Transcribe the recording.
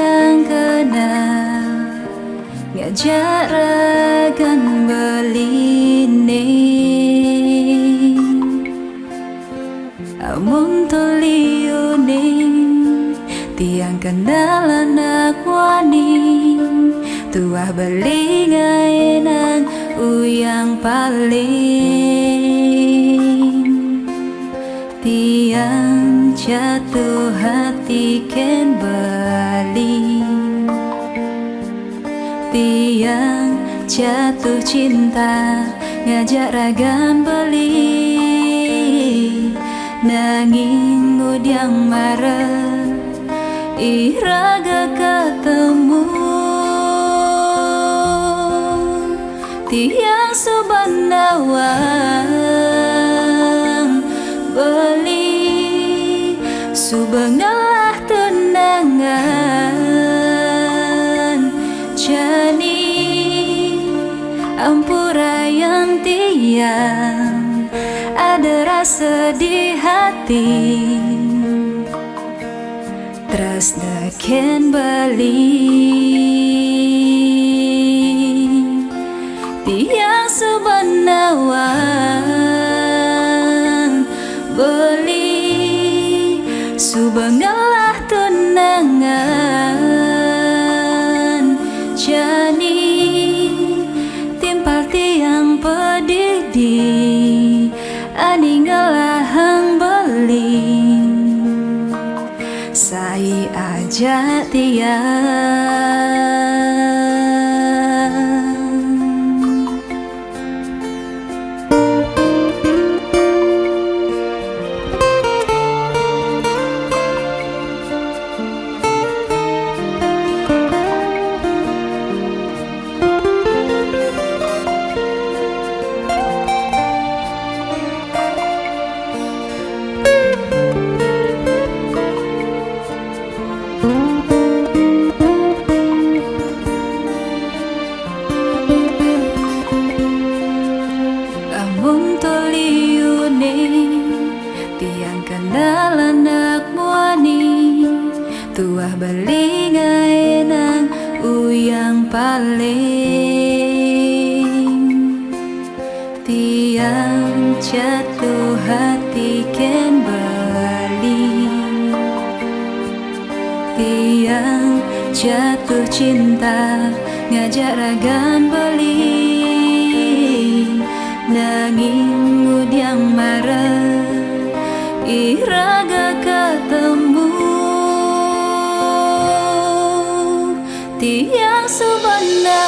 tiang kenal ngajak ragan beline amun toliune tiang kenal anak wani tuah belingai nang uyang paling tiang jatuh hati ken bali tiang jatuh cinta ngajak ragan beli nanging udiang marah iraga ketemu tiang subandawang beli subengalah tenangan jani ampurayan tiang ada rasa di hati terus deken bali tiang subandawang beli subengalah tenangan jani timpal tiang pedidi aningalahang beli sai aja tiang tiang kenal anak muani tuah belingai nang uyang paling tiang jatuh hati ken bali tiang jatuh cinta ngajak ragan beli nanging udiang marah iraga ketemu tiang subandawang